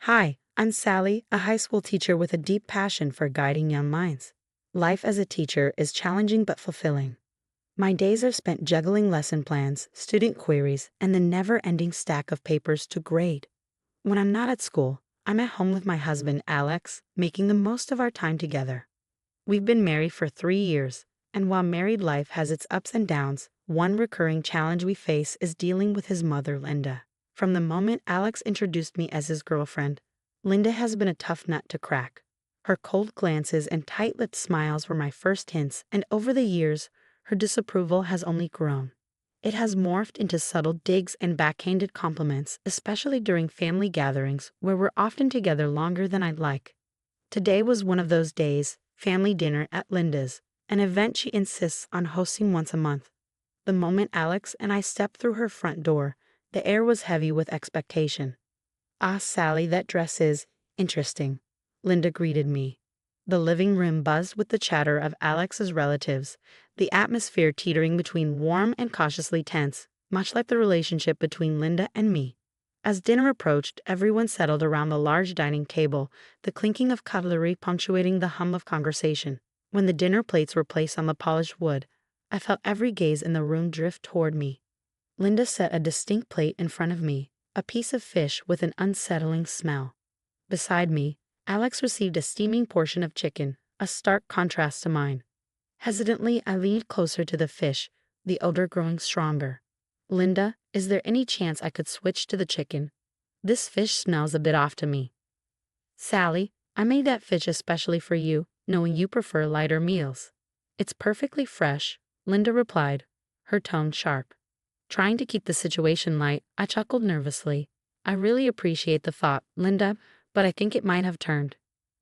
Hi, I'm Sally, a high school teacher with a deep passion for guiding young minds. Life as a teacher is challenging but fulfilling. My days are spent juggling lesson plans, student queries, and the never-ending stack of papers to grade. When I'm not at school, I'm at home with my husband, Alex, making the most of our time together. We've been married for 3 years, and while married life has its ups and downs, one recurring challenge we face is dealing with his mother, Linda. From the moment Alex introduced me as his girlfriend, Linda has been a tough nut to crack. Her cold glances and tight-lipped smiles were my first hints, and over the years, her disapproval has only grown. It has morphed into subtle digs and backhanded compliments, especially during family gatherings where we're often together longer than I'd like. Today was one of those days, family dinner at Linda's, an event she insists on hosting once a month. The moment Alex and I stepped through her front door, the air was heavy with expectation. "Ah, Sally, that dress is interesting," Linda greeted me. The living room buzzed with the chatter of Alex's relatives, the atmosphere teetering between warm and cautiously tense, much like the relationship between Linda and me. As dinner approached, everyone settled around the large dining table, the clinking of cutlery punctuating the hum of conversation. When the dinner plates were placed on the polished wood, I felt every gaze in the room drift toward me. Linda set a distinct plate in front of me, a piece of fish with an unsettling smell. Beside me, Alex received a steaming portion of chicken, a stark contrast to mine. Hesitantly, I leaned closer to the fish, the odor growing stronger. "Linda, is there any chance I could switch to the chicken? This fish smells a bit off to me." "Sally, I made that fish especially for you, knowing you prefer lighter meals." "It's perfectly fresh," Linda replied, her tone sharp. Trying to keep the situation light, I chuckled nervously. "I really appreciate the thought, Linda, but I think it might have turned.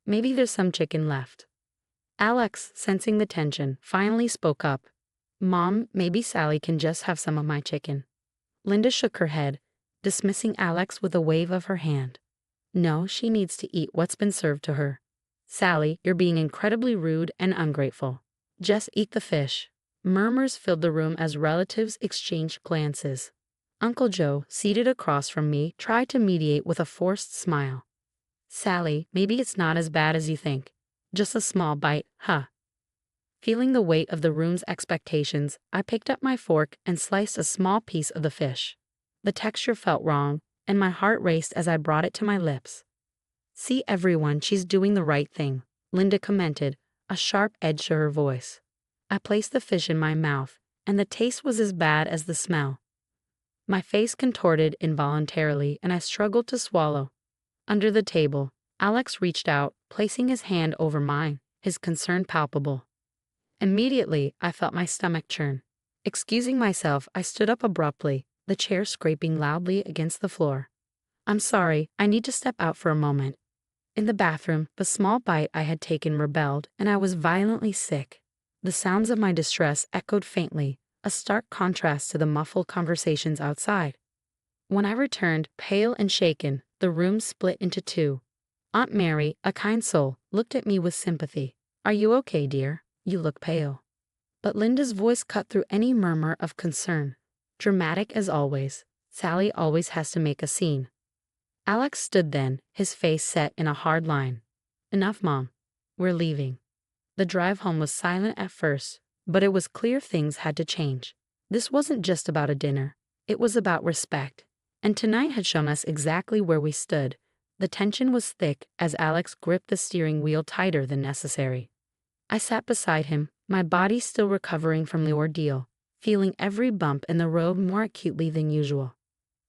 Maybe there's some chicken left." Alex, sensing the tension, finally spoke up. "Mom, maybe Sally can just have some of my chicken." Linda shook her head, dismissing Alex with a wave of her hand. "No, she needs to eat what's been served to her." "Sally, you're being incredibly rude and ungrateful. Just eat the fish." Murmurs filled the room as relatives exchanged glances. Uncle Joe, seated across from me, tried to mediate with a forced smile. "Sally, maybe it's not as bad as you think. Just a small bite, huh?" Feeling the weight of the room's expectations, I picked up my fork and sliced a small piece of the fish. The texture felt wrong, and my heart raced as I brought it to my lips. "See everyone, she's doing the right thing," Linda commented, a sharp edge to her voice. I placed the fish in my mouth, and the taste was as bad as the smell. My face contorted involuntarily, and I struggled to swallow. Under the table, Alex reached out, placing his hand over mine, his concern palpable. Immediately, I felt my stomach churn. Excusing myself, I stood up abruptly, the chair scraping loudly against the floor. "I'm sorry, I need to step out for a moment." In the bathroom, the small bite I had taken rebelled, and I was violently sick. The sounds of my distress echoed faintly, a stark contrast to the muffled conversations outside. When I returned, pale and shaken, the room split into two. Aunt Mary, a kind soul, looked at me with sympathy. "Are you okay, dear? You look pale." But Linda's voice cut through any murmur of concern. Dramatic as always, Sally always has to make a scene. Alex stood then, his face set in a hard line. "Enough, Mom. We're leaving." The drive home was silent at first, but it was clear things had to change. This wasn't just about a dinner. It was about respect. And tonight had shown us exactly where we stood. The tension was thick as Alex gripped the steering wheel tighter than necessary. I sat beside him, my body still recovering from the ordeal, feeling every bump in the road more acutely than usual.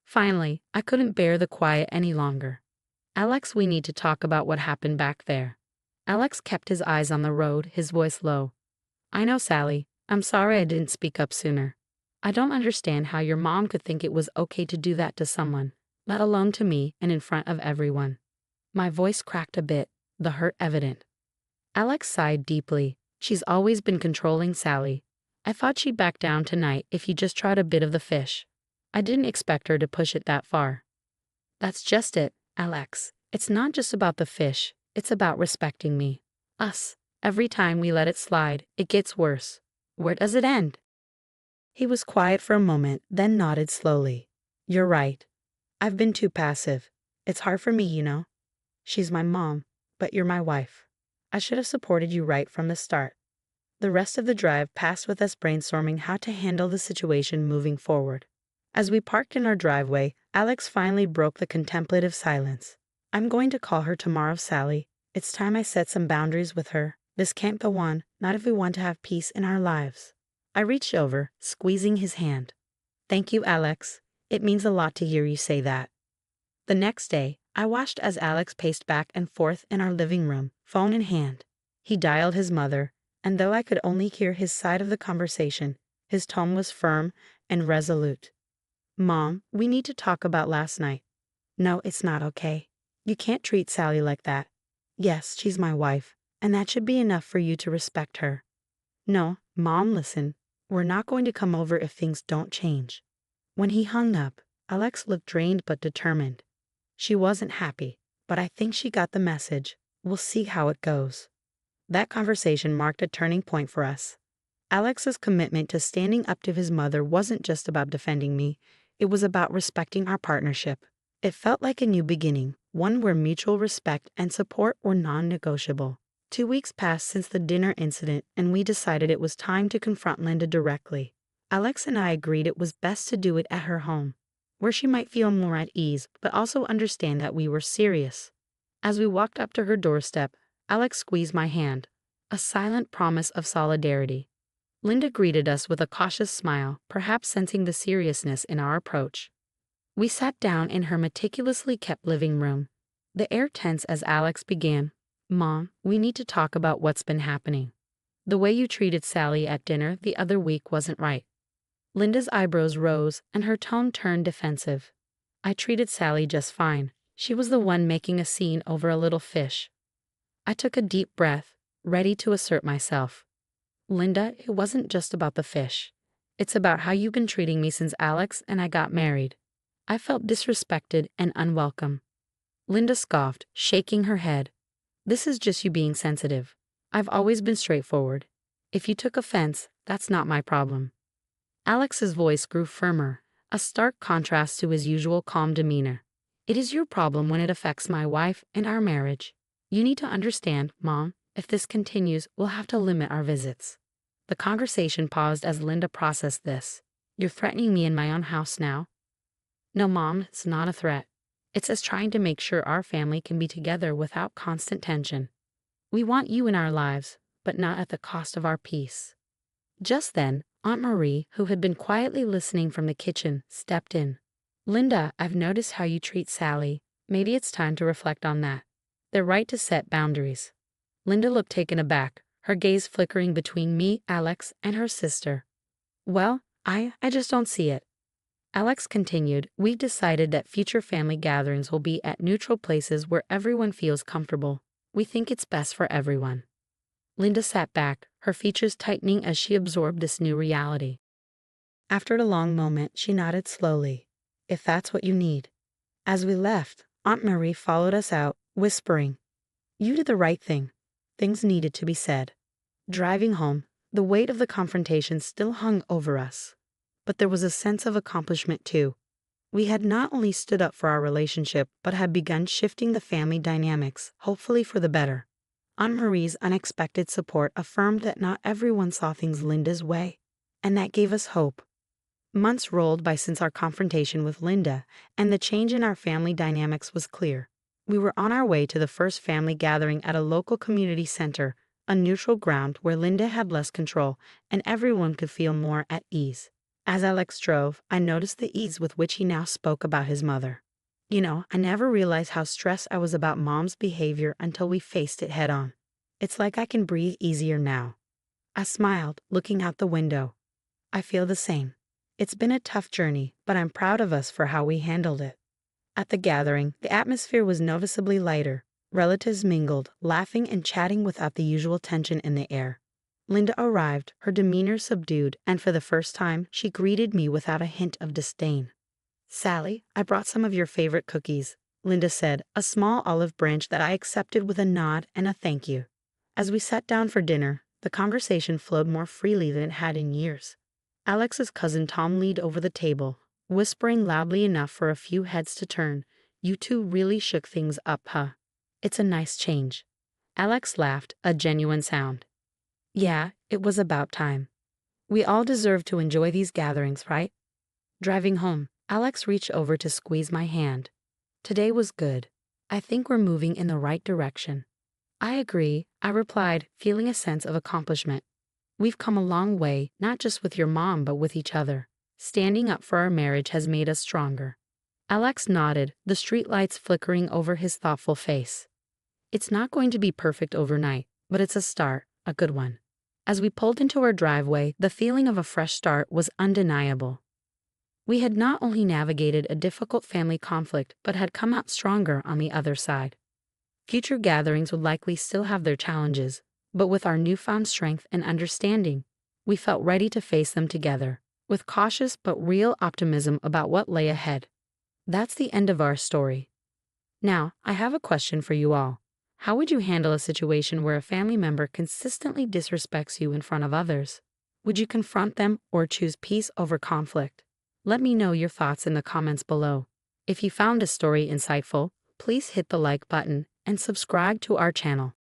Finally, I couldn't bear the quiet any longer. "Alex, we need to talk about what happened back there." Alex kept his eyes on the road, his voice low. "I know, Sally. I'm sorry I didn't speak up sooner. I don't understand how your mom could think it was okay to do that to someone, let alone to me and in front of everyone." My voice cracked a bit, the hurt evident. Alex sighed deeply. "She's always been controlling, Sally. I thought she'd back down tonight if you just tried a bit of the fish. I didn't expect her to push it that far." "That's just it, Alex. It's not just about the fish. It's about respecting me. Us. Every time we let it slide, it gets worse. Where does it end?" He was quiet for a moment, then nodded slowly. "You're right. I've been too passive. It's hard for me, you know. She's my mom, but you're my wife. I should have supported you right from the start. The rest of the drive passed with us brainstorming how to handle the situation moving forward. As we parked in our driveway, Alex finally broke the contemplative silence. I'm going to call her tomorrow, Sally. It's time I set some boundaries with her. This can't go on, not if we want to have peace in our lives. I reached over, squeezing his hand. Thank you, Alex. It means a lot to hear you say that. The next day, I watched as Alex paced back and forth in our living room, phone in hand. He dialed his mother, and though I could only hear his side of the conversation, his tone was firm and resolute. Mom, we need to talk about last night. No, it's not okay. You can't treat Sally like that. Yes, she's my wife, and that should be enough for you to respect her. No, Mom, listen. We're not going to come over if things don't change. When he hung up, Alex looked drained but determined. She wasn't happy, but I think she got the message. We'll see how it goes. That conversation marked a turning point for us. Alex's commitment to standing up to his mother wasn't just about defending me, it was about respecting our partnership. It felt like a new beginning, one where mutual respect and support were non-negotiable. 2 weeks passed since the dinner incident, and we decided it was time to confront Linda directly. Alex and I agreed it was best to do it at her home, where she might feel more at ease, but also understand that we were serious. As we walked up to her doorstep, Alex squeezed my hand, a silent promise of solidarity. Linda greeted us with a cautious smile, perhaps sensing the seriousness in our approach. We sat down in her meticulously kept living room, the air tense as Alex began. Mom, we need to talk about what's been happening. The way you treated Sally at dinner the other week wasn't right. Linda's eyebrows rose and her tone turned defensive. I treated Sally just fine. She was the one making a scene over a little fish. I took a deep breath, ready to assert myself. Linda, it wasn't just about the fish. It's about how you've been treating me since Alex and I got married. I felt disrespected and unwelcome. Linda scoffed, shaking her head. This is just you being sensitive. I've always been straightforward. If you took offense, that's not my problem. Alex's voice grew firmer, a stark contrast to his usual calm demeanor. It is your problem when it affects my wife and our marriage. You need to understand, Mom, if this continues, we'll have to limit our visits. The conversation paused as Linda processed this. You're threatening me in my own house now? No, Mom, it's not a threat. It's us trying to make sure our family can be together without constant tension. We want you in our lives, but not at the cost of our peace. Just then, Aunt Marie, who had been quietly listening from the kitchen, stepped in. Linda, I've noticed how you treat Sally. Maybe it's time to reflect on that. They're right to set boundaries. Linda looked taken aback, her gaze flickering between me, Alex, and her sister. Well, I just don't see it. Alex continued, we've decided that future family gatherings will be at neutral places where everyone feels comfortable. We think it's best for everyone. Linda sat back, her features tightening as she absorbed this new reality. After a long moment, she nodded slowly. If that's what you need. As we left, Aunt Marie followed us out, whispering, You did the right thing. Things needed to be said. Driving home, the weight of the confrontation still hung over us. But there was a sense of accomplishment too. We had not only stood up for our relationship, but had begun shifting the family dynamics, hopefully for the better. Aunt Marie's unexpected support affirmed that not everyone saw things Linda's way, and that gave us hope. Months rolled by since our confrontation with Linda, and the change in our family dynamics was clear. We were on our way to the first family gathering at a local community center, a neutral ground where Linda had less control, and everyone could feel more at ease. As Alex drove, I noticed the ease with which he now spoke about his mother. I never realized how stressed I was about Mom's behavior until we faced it head on. It's like I can breathe easier now. I smiled, looking out the window. I feel the same. It's been a tough journey, but I'm proud of us for how we handled it. At the gathering, the atmosphere was noticeably lighter. Relatives mingled, laughing and chatting without the usual tension in the air. Linda arrived, her demeanor subdued, and for the first time, she greeted me without a hint of disdain. Sally, I brought some of your favorite cookies, Linda said, a small olive branch that I accepted with a nod and a thank you. As we sat down for dinner, the conversation flowed more freely than it had in years. Alex's cousin Tom leaned over the table, whispering loudly enough for a few heads to turn. You two really shook things up, huh? It's a nice change. Alex laughed, a genuine sound. Yeah, it was about time. We all deserve to enjoy these gatherings, right? Driving home, Alex reached over to squeeze my hand. Today was good. I think we're moving in the right direction. I agree, I replied, feeling a sense of accomplishment. We've come a long way, not just with your mom, but with each other. Standing up for our marriage has made us stronger. Alex nodded, the streetlights flickering over his thoughtful face. It's not going to be perfect overnight, but it's a start, a good one. As we pulled into our driveway, the feeling of a fresh start was undeniable. We had not only navigated a difficult family conflict, but had come out stronger on the other side. Future gatherings would likely still have their challenges, but with our newfound strength and understanding, we felt ready to face them together, with cautious but real optimism about what lay ahead. That's the end of our story. Now, I have a question for you all. How would you handle a situation where a family member consistently disrespects you in front of others? Would you confront them or choose peace over conflict? Let me know your thoughts in the comments below. If you found this story insightful, please hit the like button and subscribe to our channel.